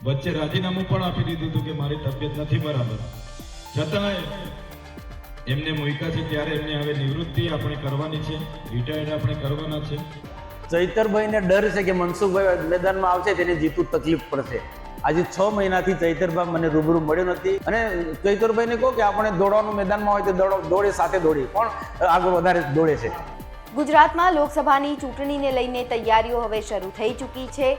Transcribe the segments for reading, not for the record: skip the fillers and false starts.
વચ્ચે રાજીનામું પણ આપી દીધું હતું કે મારી તબિયત નથી બરાબર, છતાંય એમને મૂક્યા છે ત્યારે એમને હવે નિવૃત્તિ આપણે કરવાની છે, રિટાયર્ડ આપણે કરવાના છે. ચૈતરભાઈને ડર છે કે મનસુખભાઈ મેદાનમાં આવશે તેને જીતવું તકલીફ પડશે. આજે 6 મહિનાથી ચૈતરભાઈ મને રૂબરૂ મળ્યો નથી અને ચૈતરભાઈને કહો કે આપણે દોડવાનું મેદાનમાં હોય તો દોડે સાથે દોડી, પણ આગળ વધારે દોડે છે. ગુજરાતમાં લોકસભાની ચૂંટણીને લઈને તૈયારીઓ હવે શરૂ થઈ ચૂકી છે.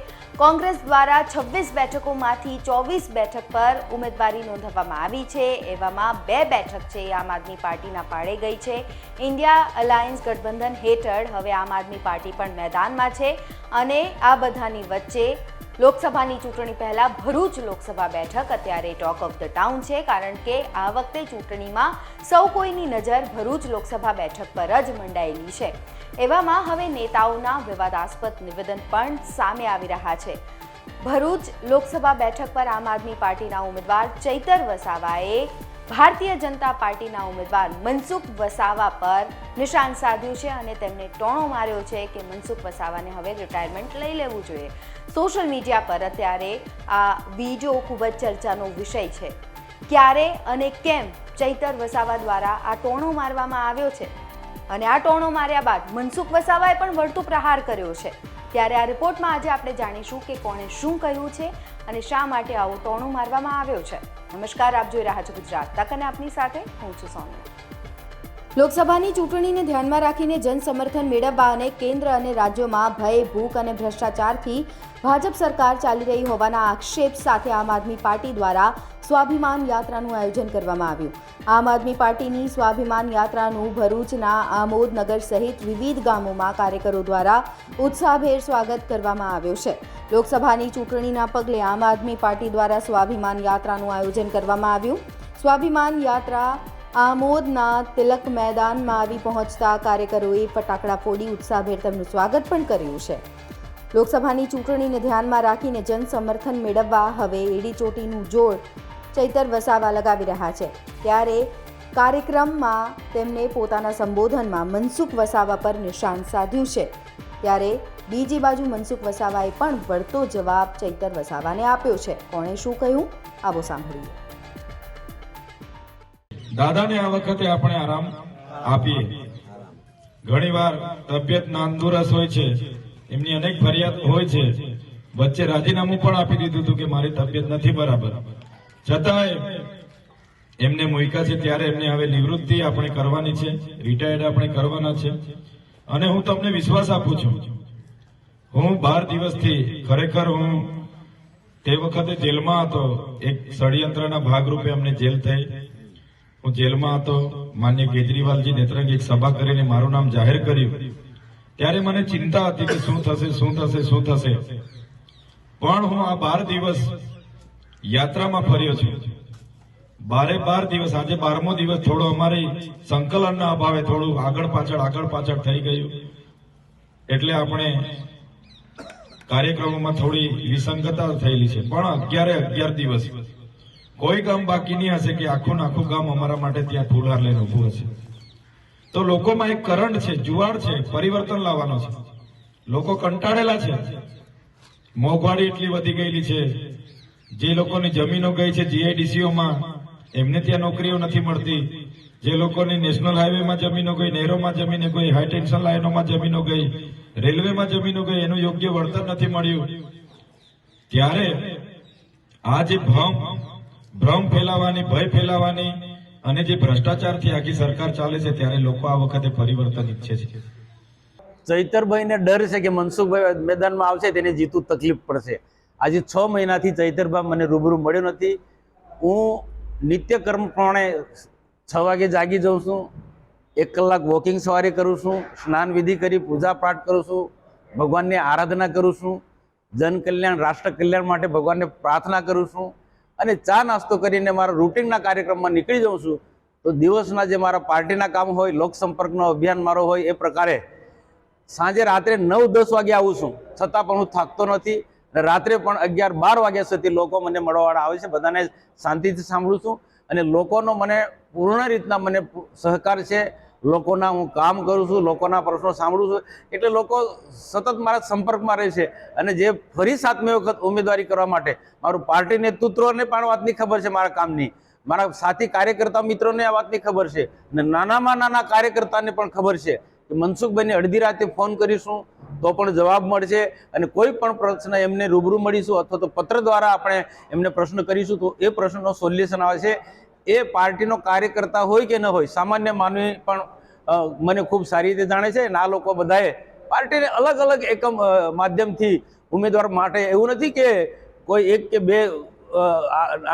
કોંગ્રેસ દ્વારા 26 બેઠકોમાંથી 24 બેઠક પર ઉમેદવારી નોંધાવવામાં આવી છે. એવામાં 2 બેઠક છે એ આમ આદમી પાર્ટીના પાળે ગઈ છે. ઇન્ડિયા અલાયન્સ ગઠબંધન હેઠળ હવે આમ આદમી પાર્ટી પણ મેદાનમાં છે અને આ બધાની વચ્ચે લોકસભાની ચૂંટણી પહેલા ભરૂચ લોકસભા બેઠક અત્યારે ટોક ઓફ ધ ટાઉન છે, કારણ કે આ વખતે ચૂંટણીમાં સૌ કોઈની નજર ભરૂચ લોકસભા બેઠક પર જ મંડાયેલી છે. એવામાં હવે નેતાઓના વિવાદાસ્પદ નિવેદન પણ સામે આવી રહ્યા છે. ભરૂચ લોકસભા બેઠક પર આમ આદમી પાર્ટીના ઉમેદવાર ચૈતર વસાવાએ ભારતીય જનતા પાર્ટીના ઉમેદવાર મનસુખ વસાવા પર નિશાન સાધ્યું છે અને તેમને ટોણો માર્યો છે કે મનસુખ વસાવાને હવે રિટાયરમેન્ટ લઈ લેવું જોઈએ. સોશિયલ મીડિયા પર અત્યારે આ વિડીયો ખૂબ જ ચર્ચાનો વિષય છે. ક્યારે અને કેમ ચૈતર વસાવા દ્વારા આ ટોણો મારવામાં આવ્યો છે અને આ ટોણો માર્યા બાદ મનસુખ વસાવાએ પણ વળતું પ્રહાર કર્યો છે. ત્યારે આ રિપોર્ટમાં આજે આપણે જાણીશું કે કોણે શું કહ્યું છે અને શા માટે આવો ટોણો મારવામાં આવ્યો છે. નમસ્કાર, આપ જોઈ રહ્યા છો ગુજરાત તક અને આપની સાથે હું છું સૌમ્યા. લોકસભાની ચૂંટણીને ધ્યાનમાં રાખીને જનસમર્થન મેળવવા અને કેન્દ્ર અને રાજ્યોમાં ભય, ભૂખ અને ભ્રષ્ટાચારથી ભાજપ સરકાર ચાલી રહી હોવાના આક્ષેપ સાથે આમ આદમી પાર્ટી દ્વારા સ્વાભિમાન યાત્રાનું આયોજન કરવામાં આવ્યું. આમ આદમી પાર્ટીની સ્વાભિમાન યાત્રાનું ભરૂચના આમોદનગર સહિત વિવિધ ગામોમાં કાર્યકરો દ્વારા ઉત્સાહભેર સ્વાગત કરવામાં આવ્યો છે. લોકસભાની ચૂંટણીના પગલે આમ આદમી પાર્ટી દ્વારા સ્વાભિમાન યાત્રાનું આયોજન કરવામાં આવ્યું. સ્વાભિમાન યાત્રા આમોદના તિલક મેદાનમાં આવી પહોંચતા કાર્યકરોએ ફટાકડા ફોડી ઉત્સાહભેર તેમનું સ્વાગત પણ કર્યું છે. લોકસભાની ચૂંટણીને ધ્યાનમાં રાખીને જનસમર્થન મેળવવા હવે એડી ચોટીનું જોર ચૈતર વસાવા લગાવી રહ્યા છે. ત્યારે કાર્યક્રમમાં તેમણે પોતાના સંબોધનમાં મનસુખ વસાવા પર નિશાન સાધ્યું છે. ત્યારે બીજી બાજુ મનસુખ વસાવાએ પણ વળતો જવાબ ચૈતર વસાવાને આપ્યો છે. કોણે શું કહ્યું આવો સાંભળીએ. દાદાને આ વખતે આપણે આરામ આપીએ. ઘણીવાર તબિયત નાદુરસ્ત હોય છે, એમની અનેક ફરિયાદ હોય છે, વચ્ચે રાજીનામું પણ આપી દીધું હતું કે મારી તબિયત નથી બરાબર, છતાંય એમને મૂક્યા છે ત્યારે એમને હવે નિવૃત્તિ આપણે કરવાની છે, રિટાયર્ડ આપણે કરવાના છે. અને હું તમને વિશ્વાસ આપું છું, હું 12 દિવસથી ખરેખર હું તે વખતે જેલમાં હતો. એક ષડયંત્રના ભાગરૂપે અમને જેલ થઈ. હું જેલમાં હતો. માન્ય કેજરીવાલજી નેત્રંગે એક સભા કરીને મારું નામ જાહેર કર્યું. ત્યારે મને ચિંતા હતી કે શું થશે, શું થશે, શું થશે. પણ હું આ 12 દિવસ યાત્રામાં ફર્યો છું. 12 દિવસ, આજે 12મો દિવસ થોડો અમારી સંકલનના અભાવે થોડું આગળ પાછળ થઈ ગયું. એટલે આપણે કાર્યક્રમોમાં થોડી વિસંગતતા થયેલી છે. પણ 11 દિવસ કોઈ ગામ બાકી નહીં હશે કે આખું ગામ અમારા માટે ત્યાં ફૂલહાર લઈને ઉભું હશે. તો લોકોમાં એક કરંટ છે, જુવાળ છે, પરિવર્તન લાવવાનો છે. લોકો કંટાળેલા છે. મોંઘવારી એટલી વધી ગયેલી છે. જે લોકોની જમીનો ગઈ છે જીઆઈડીસીઓમાં, એમને ત્યાં નોકરીઓ નથી મળતી. જે લોકોની નેશનલ હાઈવેમાં જમીનો ગઈ, નહેરોમાં જમીનો ગઈ, હાઈ ટેન્શન લાઈનોમાં જમીનો ગઈ, રેલવેમાં જમીનો ગઈ, એનું યોગ્ય વળતર નથી મળ્યું. ત્યારે આ જે ભ્રમ ફેલાવાની, ભય ફેલાવાની અને જે ભ્રષ્ટાચારથી આખી સરકાર ચાલે છે, ત્યારે લોકો આ વખતે પરિવર્તન ઈચ્છે છે. ચૈતરભાઈને ડર છે કે મનસુખભાઈ મેદાનમાં આવશે તેને જીતવું તકલીફ પડશે. આજે 6 મહિનાથી ચૈતરભાઈ મને રૂબરૂ મળ્યો નથી. હું નિત્યકર્મ પ્રમાણે 6 વાગે જાગી જાઉં છું, 1 કલાક વોકિંગ સવારે કરું છું, સ્નાન વિધિ કરી પૂજા પાઠ કરું છું, ભગવાનની આરાધના કરું છું, જન કલ્યાણ, રાષ્ટ્ર કલ્યાણ માટે ભગવાનને પ્રાર્થના કરું છું અને ચા નાસ્તો કરીને મારા રૂટિનના કાર્યક્રમમાં નીકળી જાઉં છું. તો દિવસના જે મારા પાર્ટીના કામ હોય, લોકસંપર્કનો અભિયાન મારો હોય, એ પ્રકારે સાંજે રાત્રે 9-10 વાગે આવું છું. છતાં પણ હું થાકતો નથી. રાત્રે પણ 11-12 વાગ્યા સુધી લોકો મને મળવાવાળા આવે છે. બધાને શાંતિથી સાંભળું છું અને લોકોનો મને પૂર્ણ રીતના મને સહકાર છે લોકોના હું કામ કરું છું, લોકોના પ્રશ્નો સાંભળું છું, એટલે લોકો સતત મારા સંપર્કમાં રહે છે. અને જે ફરી 7મી વખત ઉમેદવારી કરવા માટે મારું પાર્ટી નેતૃત્વને પણ વાતની ખબર છે, મારા કામની, મારા સાથી કાર્યકર્તા મિત્રોને આ વાતની ખબર છે, અને નાનામાં નાના કાર્યકર્તાને પણ ખબર છે કે મનસુખભાઈને અડધી રાતે ફોન કરીશું તો પણ જવાબ મળશે, અને કોઈ પણ પ્રશ્ન એમને રૂબરૂ મળીશું અથવા તો પત્ર દ્વારા આપણે એમને પ્રશ્ન કરીશું તો એ પ્રશ્નનો સોલ્યુશન આવે છે. એ પાર્ટીનો કાર્યકર્તા હોય કે ન હોય, સામાન્ય માનવી પણ મને ખૂબ સારી રીતે જાણે છે. અને આ લોકો બધાએ પાર્ટીને અલગ અલગ એકમ માધ્યમથી ઉમેદવાર માટે, એવું નથી કે કોઈ એક કે બે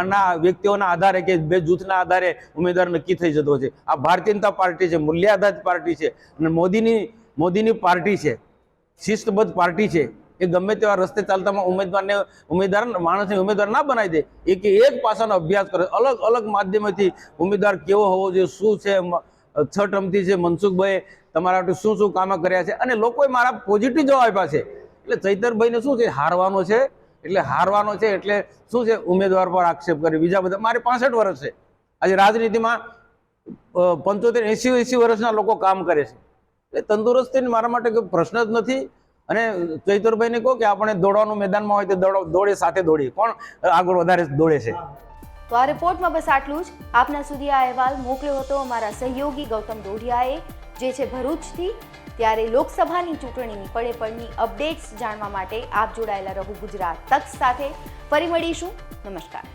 આના વ્યક્તિઓના આધારે કે બે જૂથના આધારે ઉમેદવાર નક્કી થઈ જતો છે. આ ભારતીય જનતા પાર્ટી છે, મૂલ્ય આધારિત પાર્ટી છે, અને મોદીની પાર્ટી છે, શિસ્તબદ્ધ પાર્ટી છે. એ ગમે તેવા રસ્તે ચાલતામાં માણસને ઉમેદવાર ના બનાવી દે, એક પાસાનો અભ્યાસ કરે, અલગ અલગ માધ્યમથી ઉમેદવાર કેવો હોવો જોઈએ, શું છે, 6 ટર્મથી છે મનસુખભાઈ તમારા માટે શું શું કામ કર્યા છે, અને લોકોએ મારા પોઝિટિવ જવાબ આપ્યા છે. એટલે ચૈતરભાઈને શું છે, હારવાનો છે, એટલે શું છે, ઉમેદવાર પર આક્ષેપ કરે. બીજા બધા, મારે 65 વર્ષ છે, આજે રાજનીતિમાં 75-80 વર્ષના લોકો કામ કરે છે. એટલે તંદુરસ્તી મારા માટે કોઈ પ્રશ્ન જ નથી. અને ચૈતરભાઈને કહો કે આપણે દોડવાનું મેદાનમાં હોય તો દોડે, સાથે દોડીએ, કોણ આગળ વધારે દોડે છે. તો આ રિપોર્ટમાં બસ આટલું જ. આપના સુધી આ અહેવાલ મોકલ્યો હતો અમારા સહયોગી ગૌતમ દોઢિયાએ, જે છે ભરૂચથી. ત્યારે લોકસભાની ચૂંટણીની પડેપડની અપડેટ્સ જાણવા માટે આપ જોડાયેલા રહો ગુજરાત તક સાથે. ફરી મળીશું. નમસ્કાર.